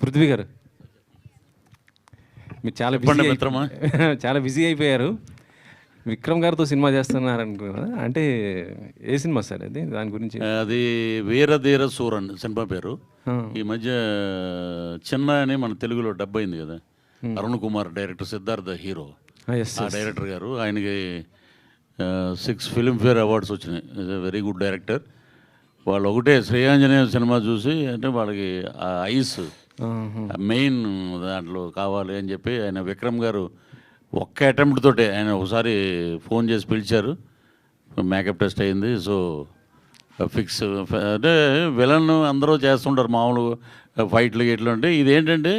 పృథ్వీ గారు మీరు చాలా బిజీ చాలా బిజీ అయిపోయారు. విక్రమ్ గారితో సినిమా చేస్తున్నారు అనుకున్నా, అంటే ఏ సినిమా సార్ అది? దాని గురించి అది వీరధీర సూరన్ సినిమా పేరు. ఈ మధ్య చిన్న అని మన తెలుగులో డబ్ అయింది కదా, అరుణ్ కుమార్ డైరెక్టర్, సిద్ధార్థ హీరో. ఆ డైరెక్టర్ గారు, ఆయనకి 6 ఫిల్మ్ఫేర్ అవార్డ్స్ వచ్చినాయి. Very good director. వాళ్ళు ఒకటే శ్రేయాంజనేయ సినిమా చూసి, అంటే వాళ్ళకి ఆ ఐస్ మెయిన్ దాంట్లో కావాలి అని చెప్పి ఆయన విక్రమ్ గారు ఒక్క అటెంప్ట్ తోటే ఆయన ఒకసారి ఫోన్ చేసి పిలిచారు. మేకప్ టెస్ట్ అయింది. So fix. అంటే విలన్ అందరూ చేస్తుంటారు మామూలు ఫైట్లు గిట్లు. అంటే ఇదేంటంటే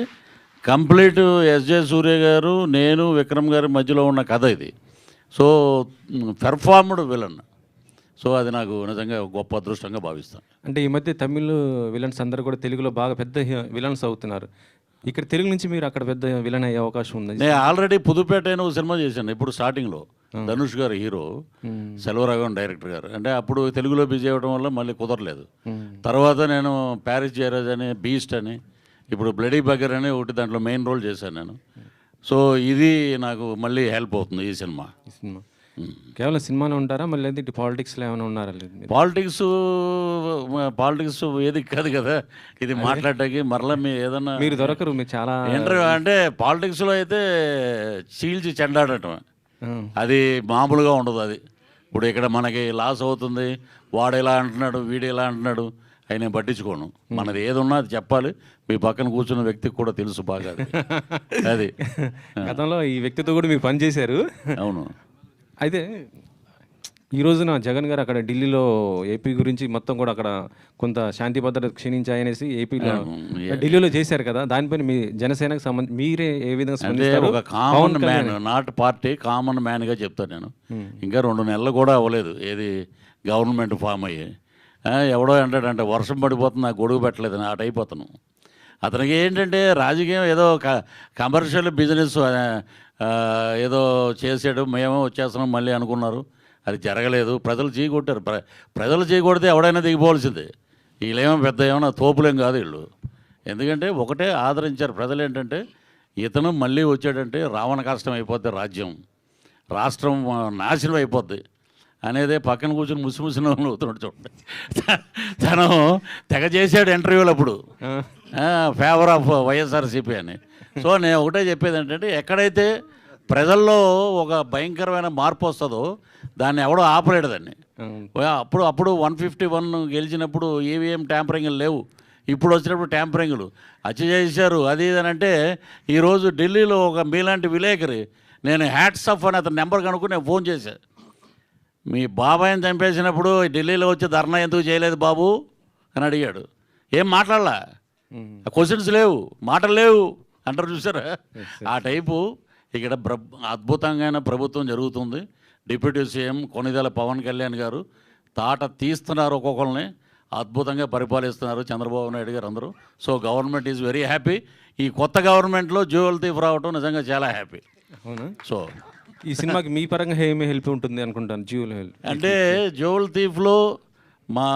కంప్లీట్ ఎస్జే సూర్య గారు, నేను, విక్రమ్ గారి మధ్యలో ఉన్న కథ ఇది. So performed villain. సో అది నాకు నిజంగా గొప్ప అదృష్టంగా భావిస్తాను. అంటే ఈ మధ్య తమిళ్ విలన్స్ అందరూ కూడా తెలుగులో బాగా పెద్ద విలన్స్ అవుతున్నారు. ఇక్కడ తెలుగు నుంచి మీరు అక్కడ పెద్ద విలన్ అయ్యే అవకాశం ఉంది. నేను ఆల్రెడీ పుదుపేట అయిన ఒక సినిమా చేశాను ఇప్పుడు స్టార్టింగ్లో. ధనుష్ గారు హీరో, సెల్వరాఘవన్ డైరెక్టర్ గారు. అంటే అప్పుడు తెలుగులో బిజీ అవ్వడం వల్ల మళ్ళీ కుదరలేదు. తర్వాత నేను ప్యారిస్ జయరాజ్ అని, బీస్ట్ అని, ఇప్పుడు బ్లడీ బగర్ అని ఒకటి దాంట్లో మెయిన్ రోల్ చేశాను నేను. సో ఇది నాకు మళ్ళీ హెల్ప్ అవుతుంది ఈ సినిమా. కేవలం సినిమాలో ఉంటారా, మళ్ళీ ఇటు పాలిటిక్స్లో ఏమైనా ఉన్నారా? పాలిటిక్స్ ఏది కాదు కదా ఇది మాట్లాడటానికి. మరలా మీరు ఏదన్నా మీరు దొరకరు, మీరు చాలా ఇంటర్వ్యూ అంటే పాలిటిక్స్లో అయితే చీల్చి చెండాడటం అది మామూలుగా ఉండదు. అది ఇప్పుడు ఇక్కడ మనకి లాస్ అవుతుంది, వాడు ఎలా అంటున్నాడు, వీడు ఎలా అంటున్నాడు, అవి నేను పట్టించుకోను. మనది ఏది ఉన్నా అది చెప్పాలి. మీ పక్కన కూర్చున్న వ్యక్తికి కూడా తెలుసు బాగా అది. గతంలో ఈ వ్యక్తితో కూడా మీరు పనిచేశారు. అవును. అయితే ఈ రోజున జగన్ గారు అక్కడ ఢిల్లీలో ఏపీ గురించి మొత్తం కూడా అక్కడ కొంత శాంతి భద్రత క్షీణించాయనేసి ఏపీలో ఢిల్లీలో చేశారు కదా, దానిపైన మీ జనసేనకు సంబంధించి మీరే ఏ విధంగా స్పందిస్తారు? ఒక common man, not party, common మ్యాన్గా చెప్తాను నేను. ఇంకా 2 నెలలు కూడా అవ్వలేదు ఏది గవర్నమెంట్ ఫామ్ అయ్యి. ఎవడో అంటాడంటే వర్షం పడిపోతుంది, నాకు గొడుగు పెట్టలేదని అటు అయిపోతాను. అతనికి ఏంటంటే రాజకీయం ఏదో కమర్షియల్ బిజినెస్ ఏదో చేసాడు, మేమో వచ్చేస్తున్నాం మళ్ళీ అనుకున్నారు. అది జరగలేదు. ప్రజలు చీకొట్టారు. ప్రజలు చీకొడితే ఎవడైనా దిగిపోవాల్సిందే. వీళ్ళేమో పెద్ద ఏమైనా తోపులేం కాదు వీళ్ళు. ఎందుకంటే ఒకటే ఆదరించారు ప్రజలు. ఏంటంటే ఇతను మళ్ళీ వచ్చాడంటే రావణ కష్టం అయిపోద్ది, రాజ్యం, రాష్ట్రం నాశనం అయిపోద్ది అనేదే పక్కన కూర్చొని ముసిముసిన అవుతున్నాడు చూడండి. తను తెగ చేశాడు ఇంటర్వ్యూలు అప్పుడు, ఫేవర్ ఆఫ్ వైఎస్ఆర్సీపీ అని. సో నేను ఒకటే చెప్పేది ఏంటంటే ఎక్కడైతే ప్రజల్లో ఒక భయంకరమైన మార్పు వస్తుందో దాన్ని ఎవడో ఆపలేడు దాన్ని. అప్పుడు 151 గెలిచినప్పుడు ఈవీఎం ట్యాంపరింగ్లు లేవు. ఇప్పుడు వచ్చినప్పుడు ట్యాంపరింగ్లు హత్య చేశారు అది ఇది అని. అంటే ఈరోజు ఢిల్లీలో ఒక మీలాంటి విలేకరి, నేను హ్యాట్స్ ఆఫ్ అని అతని నెంబర్ కనుక్కొని నేను ఫోన్ చేశాను. మీ బాబాయిని చంపేసినప్పుడు ఢిల్లీలో వచ్చి ధర్నా ఎందుకు చేయలేదు బాబు అని అడిగాడు. ఏం మాట్లాడలా, క్వశ్చన్స్ లేవు, మాటలు లేవు అంటారు చూసారా. ఆ టైపు ఇక్కడ అద్భుతంగా ప్రభుత్వం జరుగుతుంది. డిప్యూటీ సీఎం కొనిదెల పవన్ కళ్యాణ్ గారు తాట తీస్తున్నారు, ఒక్కొక్కరిని అద్భుతంగా పరిపాలిస్తున్నారు చంద్రబాబు నాయుడు గారు అందరూ. So government is very happy. ఈ కొత్త గవర్నమెంట్లో జ్యువెల్ థీఫ్ రావటం నిజంగా చాలా హ్యాపీ. అవునా? సో ఈ సినిమాకి మీ పరంగా ఏమి హెల్ప్ ఉంటుంది అనుకుంటాను? జ్యువెల్ హెల్ప్ అంటే జ్యువెల్ థీఫ్లో మా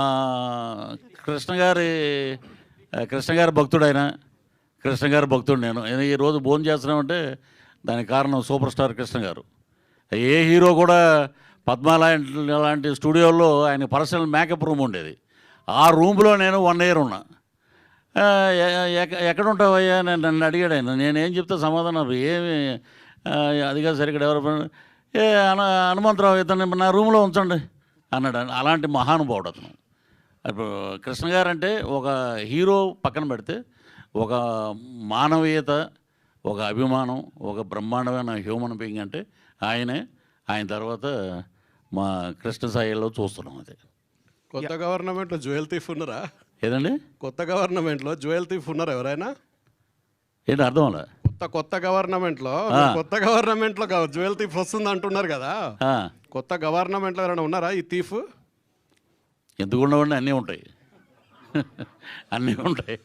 కృష్ణ గారి భక్తుడు ఆయన, కృష్ణ గారి భక్తుడు నేను. ఈరోజు భోజనం చేస్తున్నామంటే దానికి కారణం సూపర్ స్టార్ కృష్ణ గారు. ఏ హీరో కూడా పద్మా లాంటి స్టూడియోల్లో ఆయన పర్సనల్ మేకప్ రూమ్ ఉండేది. ఆ రూమ్లో నేను 1 year ఉన్నా. ఎక్కడ ఉంటావయ్యా నన్ను అడిగాడు ఆయన. నేనేం చెప్తే సమాధానం ఏమి అదిగా సరే ఇక్కడ ఎవరు హనుమంతరావు ఇతను నా రూమ్లో ఉంచండి అన్నాడు. అలాంటి మహానుభావుడు అతను. ఇప్పుడు కృష్ణ గారు అంటే ఒక హీరో పక్కన పెడితే ఒక మానవీయత, ఒక అభిమానం, ఒక బ్రహ్మాండమైన హ్యూమన్ బీయింగ్ అంటే ఆయనే. ఆయన తర్వాత మా కృష్ణ సాయిలో చూస్తున్నాం. అది కొత్త గవర్నమెంట్లో జ్యువెల్ థీఫ్ ఉన్నారా? ఏదండి కొత్త గవర్నమెంట్లో జ్యువెల్ థీఫ్ ఉన్నారా ఎవరైనా? ఏంటి అర్థం అలా? కొత్త గవర్నమెంట్లో జ్యువెల్ థీఫ్ వస్తుంది అంటున్నారు కదా. కొత్త గవర్నమెంట్లో ఎవరైనా ఉన్నారా ఈ థీఫ్? ఎందుకు ఉండవండి, అన్నీ ఉంటాయి. అన్నీ ఉంటాయి.